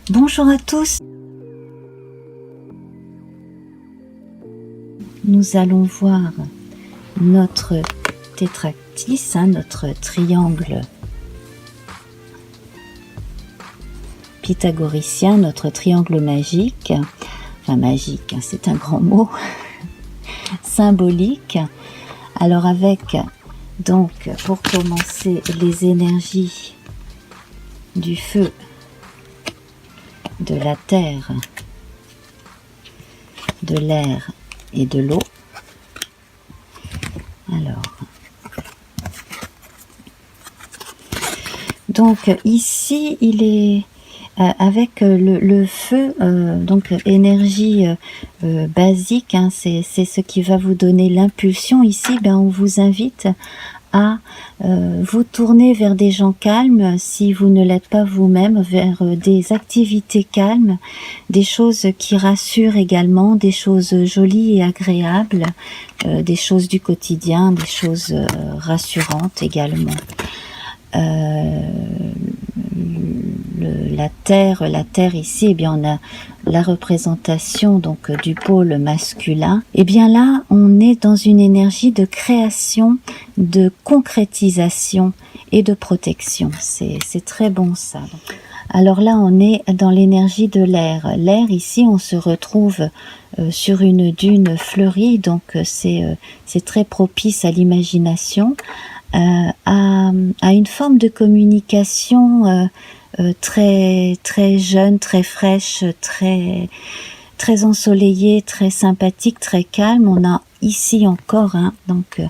Bonjour à tous. Nous allons voir notre tétractys, notre triangle pythagoricien, notre triangle magique. Enfin magique, c'est un grand mot. Symbolique. Alors avec, donc, pour commencer, les énergies du feu, de la terre, de l'air et de l'eau. Alors, donc ici il est avec le feu, donc énergie basique, c'est ce qui va vous donner l'impulsion. Ici, on vous invite à vous tourner vers des gens calmes, si vous ne l'êtes pas vous-même, vers des activités calmes, des choses qui rassurent également, des choses jolies et agréables, des choses du quotidien, des choses rassurantes également. La terre ici, on a la représentation donc du pôle masculin. Là, on est dans une énergie de création, de concrétisation et de protection. C'est très bon ça. Alors là, on est dans l'énergie de l'air. L'air ici, on se retrouve sur une dune fleurie, donc c'est très propice à l'imagination, à une forme de communication très jeune, très fraîche, très ensoleillée, très sympathique, très calme. On a ici encore donc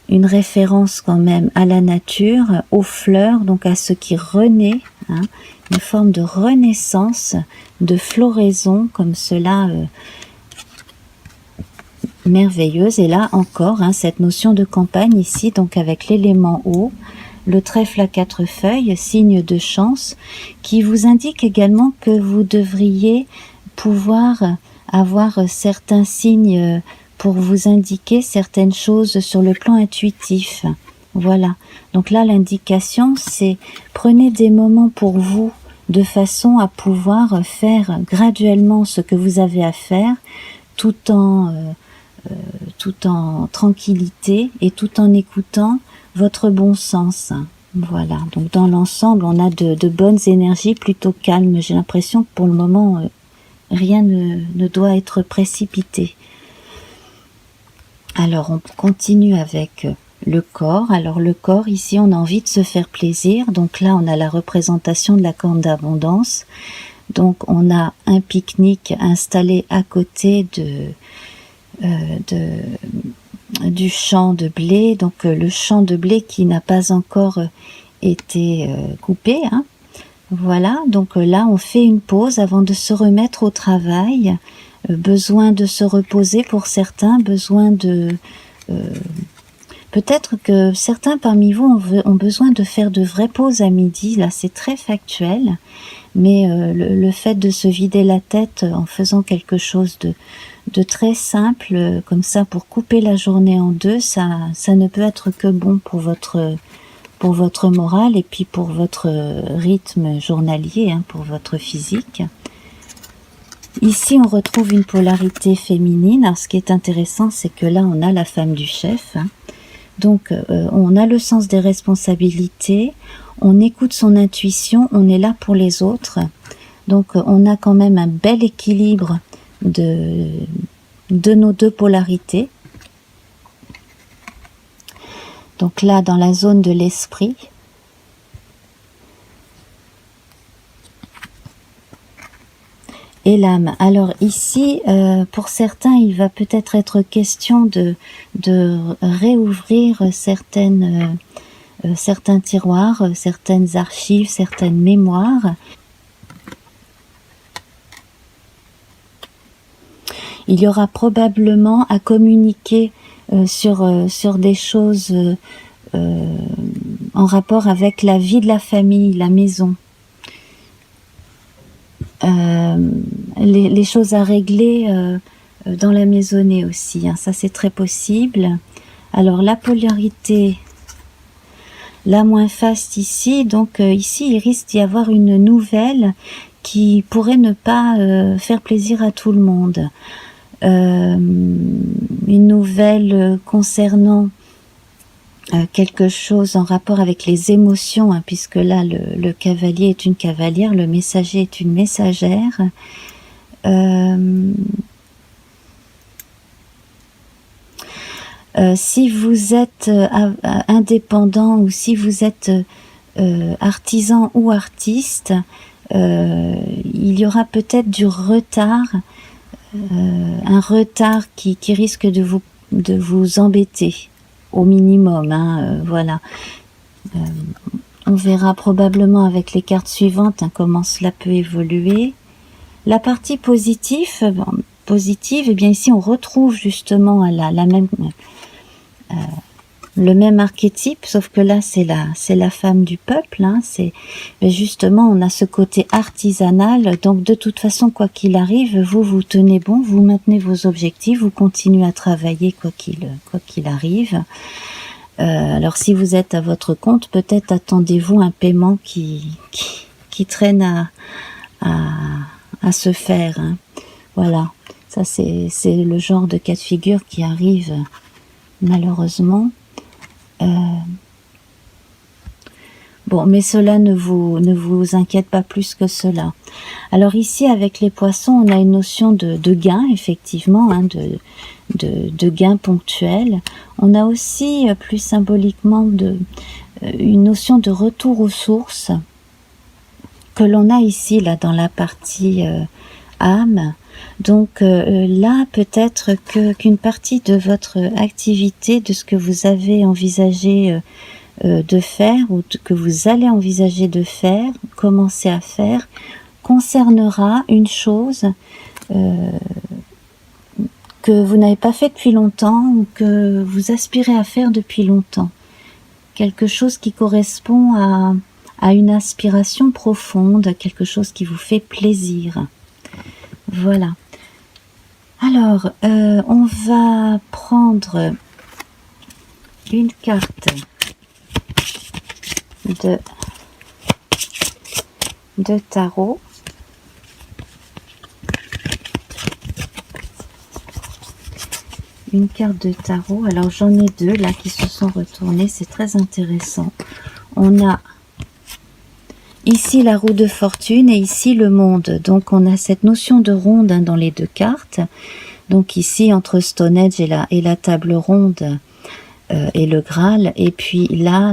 une référence quand même à la nature, aux fleurs, donc à ce qui renaît, une forme de renaissance, de floraison comme cela, merveilleuse. Et là encore, cette notion de campagne ici, donc avec l'élément eau, le trèfle à 4 feuilles, signe de chance, qui vous indique également que vous devriez pouvoir avoir certains signes pour vous indiquer certaines choses sur le plan intuitif. Voilà. Donc là, l'indication, c'est prenez des moments pour vous de façon à pouvoir faire graduellement ce que vous avez à faire, tout en tranquillité et tout en écoutant votre bon sens. Voilà, donc dans l'ensemble, on a de bonnes énergies plutôt calmes. J'ai l'impression que pour le moment, rien ne doit être précipité. Alors, on continue avec le corps. Alors, le corps, ici, on a envie de se faire plaisir. Donc là, on a la représentation de la corne d'abondance. Donc, on a un pique-nique installé à côté du champ de blé, donc le champ de blé qui n'a pas encore été coupé. Voilà, donc là on fait une pause avant de se remettre au travail. Besoin de se reposer pour certains, besoin de... peut-être que certains parmi vous ont besoin de faire de vraies pauses à midi. Là c'est très factuel, mais le fait de se vider la tête en faisant quelque chose de très simple, comme ça, pour couper la journée en deux, ça ne peut être que bon pour votre morale et puis pour votre rythme journalier, pour votre physique. Ici, on retrouve une polarité féminine. Alors, ce qui est intéressant, c'est que là, on a la femme du chef. Donc, on a le sens des responsabilités, on écoute son intuition, on est là pour les autres. Donc, on a quand même un bel équilibre de nos deux polarités. Donc là, dans la zone de l'esprit, et l'âme. Alors ici, pour certains, il va peut-être être question de réouvrir certains tiroirs, certaines archives, certaines mémoires. Il y aura probablement à communiquer sur des choses en rapport avec la vie de la famille, la maison. Les choses à régler dans la maisonnée aussi, ça c'est très possible. Alors la polarité la moins faste ici. Donc ici, il risque d'y avoir une nouvelle qui pourrait ne pas faire plaisir à tout le monde. Une nouvelle concernant quelque chose en rapport avec les émotions, hein, puisque là le cavalier est une cavalière, le messager est une messagère. Si vous êtes indépendant ou si vous êtes artisan ou artiste, il y aura peut-être du retard, un retard qui risque de vous embêter au minimum, hein, voilà. On verra probablement avec les cartes suivantes, hein, comment cela peut évoluer. La partie positive, eh bien ici on retrouve justement la même, le même archétype, sauf que là c'est la femme du peuple, hein, mais justement on a ce côté artisanal, donc de toute façon quoi qu'il arrive, vous tenez bon, vous maintenez vos objectifs, vous continuez à travailler quoi qu'il arrive. Alors si vous êtes à votre compte, peut-être attendez-vous un paiement qui traîne à se faire, hein. Voilà, ça c'est le genre de cas de figure qui arrive malheureusement. Bon, mais cela ne vous inquiète pas plus que cela. Alors ici, avec les poissons, on a une notion de gain, effectivement, hein, de gain ponctuel. On a aussi, plus symboliquement, une notion de retour aux sources que l'on a ici, là, dans la partie âme. Donc là, peut-être qu'une partie de votre activité, de ce que vous avez envisagé de faire ou que vous allez envisager de faire, commencer à faire, concernera une chose que vous n'avez pas fait depuis longtemps ou que vous aspirez à faire depuis longtemps. Quelque chose qui correspond à une aspiration profonde, quelque chose qui vous fait plaisir. Voilà. Alors, on va prendre une carte de tarot. Une carte de tarot. Alors, j'en ai deux là qui se sont retournées. C'est très intéressant. On a ici la roue de fortune et ici le monde. Donc on a cette notion de ronde, hein, dans les deux cartes. Donc ici entre Stonehenge et la table ronde et le Graal. Et puis là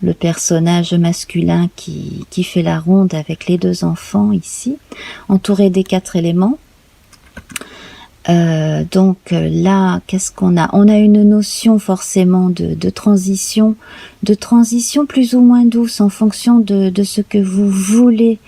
le personnage masculin qui fait la ronde avec les deux enfants ici, entouré des 4 éléments. Donc là, qu'est-ce qu'on a? On a une notion forcément de transition plus ou moins douce en fonction de ce que vous voulez.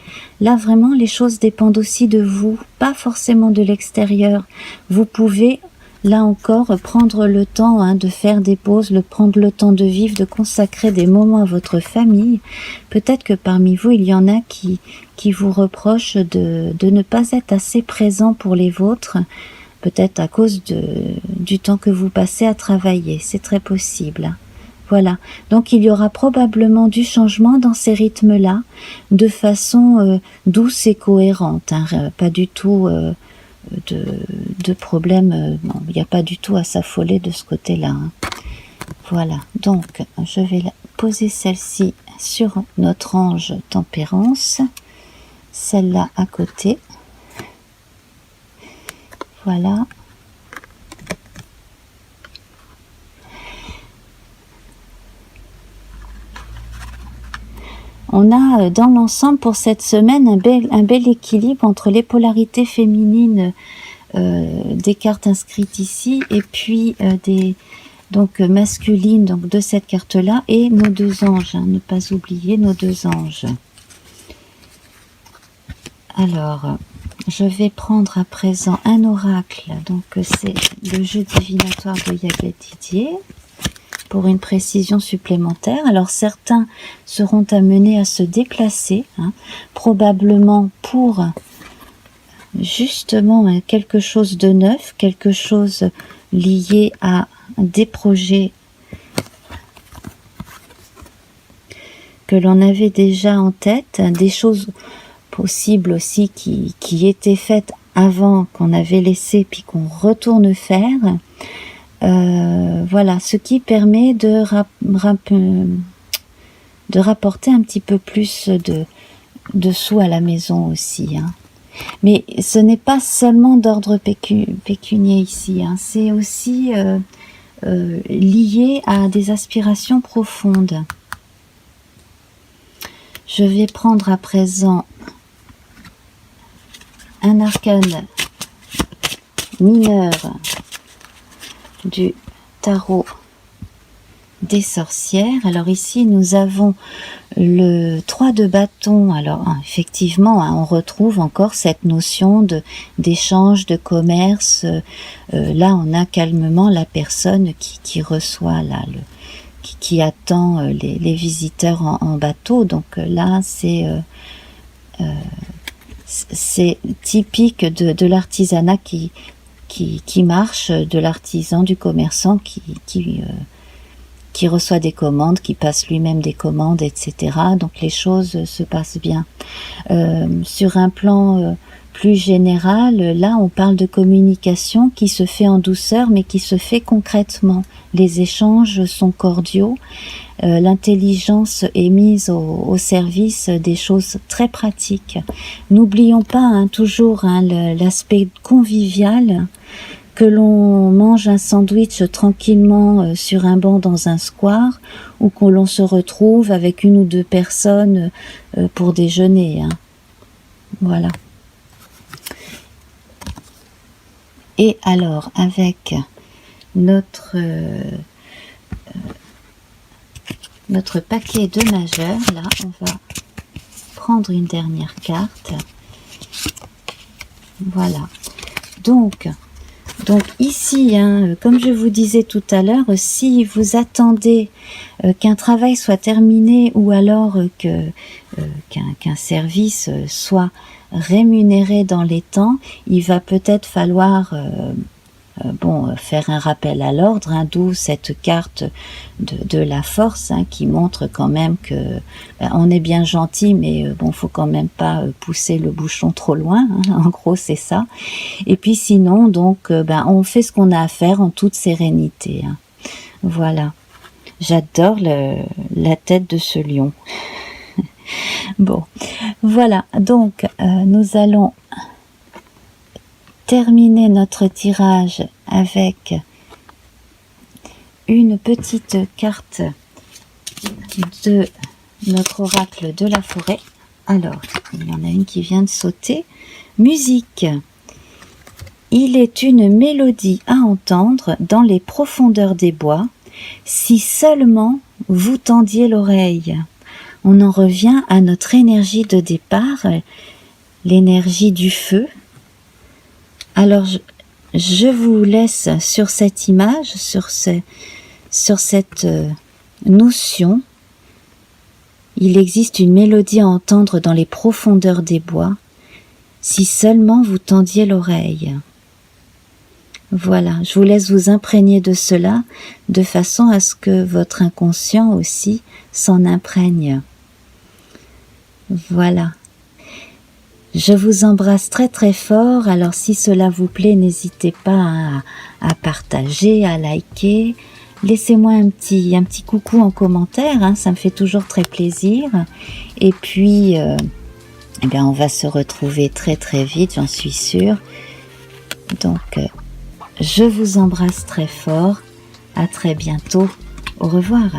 Là vraiment, les choses dépendent aussi de vous, pas forcément de l'extérieur. Vous pouvez, là encore, prendre le temps, hein, de faire des pauses, prendre le temps de vivre, de consacrer des moments à votre famille. Peut-être que parmi vous, il y en a qui vous reprochent de ne pas être assez présent pour les vôtres. Peut-être à cause du temps que vous passez à travailler, c'est très possible. Voilà, donc il y aura probablement du changement dans ces rythmes-là, de façon douce et cohérente, hein, pas du tout de problème, non, il n'y a pas du tout à s'affoler de ce côté-là, hein. Voilà, donc je vais poser celle-ci sur notre ange tempérance, celle-là à côté. Voilà. On a dans l'ensemble pour cette semaine un bel équilibre entre les polarités féminines des cartes inscrites ici et puis donc masculines, donc de cette carte-là, et nos deux anges, hein, ne pas oublier nos deux anges. Alors, je vais prendre à présent un oracle, donc c'est le jeu divinatoire de Yaguet Didier, pour une précision supplémentaire. Alors certains seront amenés à se déplacer, hein, probablement pour justement quelque chose de neuf, quelque chose lié à des projets que l'on avait déjà en tête, des choses possibles aussi qui étaient faites avant, qu'on avait laissé puis qu'on retourne faire. Voilà, ce qui permet de rapporter un petit peu plus de sous à la maison aussi, hein. Mais ce n'est pas seulement d'ordre pécunier ici, hein. C'est aussi lié à des aspirations profondes. Je vais prendre à présent un arcane mineur du tarot des sorcières. Alors ici nous avons le 3 de bâton. Alors effectivement, hein, on retrouve encore cette notion d'échange, de commerce. Là on a calmement la personne qui reçoit là, qui attend les visiteurs en bateau. Donc là c'est typique de l'artisanat qui marche, de l'artisan, du commerçant qui reçoit des commandes, qui passe lui-même des commandes, etc. Donc les choses se passent bien. Sur un plan plus général, là on parle de communication qui se fait en douceur mais qui se fait concrètement. Les échanges sont cordiaux, l'intelligence est mise au service des choses très pratiques. N'oublions pas hein, toujours hein, l'aspect convivial, que l'on mange un sandwich tranquillement sur un banc dans un square ou que l'on se retrouve avec une ou deux personnes pour déjeuner, hein. Voilà. Et alors, avec notre paquet de majeurs, là, on va prendre une dernière carte. Voilà. Donc ici, hein, comme je vous disais tout à l'heure, si vous attendez qu'un travail soit terminé ou alors qu'un service soit rémunéré dans les temps, il va peut-être falloir faire un rappel à l'ordre, hein, d'où cette carte de la force hein, qui montre quand même que on est bien gentil, mais faut quand même pas pousser le bouchon trop loin, hein, en gros c'est ça. Et puis sinon donc on fait ce qu'on a à faire en toute sérénité, hein. Voilà, j'adore la tête de ce lion. Bon, voilà, donc nous allons terminer notre tirage avec une petite carte de notre oracle de la forêt. Alors, il y en a une qui vient de sauter. Musique. Il est une mélodie à entendre dans les profondeurs des bois, si seulement vous tendiez l'oreille. On en revient à notre énergie de départ, l'énergie du feu. Alors, je vous laisse sur cette image, sur cette notion. Il existe une mélodie à entendre dans les profondeurs des bois, si seulement vous tendiez l'oreille. Voilà, je vous laisse vous imprégner de cela, de façon à ce que votre inconscient aussi s'en imprègne. Voilà. Je vous embrasse très très fort. Alors si cela vous plaît, n'hésitez pas à partager, à liker. Laissez-moi un petit coucou en commentaire, hein, ça me fait toujours très plaisir. Et puis, on va se retrouver très très vite, j'en suis sûre. Donc, je vous embrasse très fort. À très bientôt. Au revoir.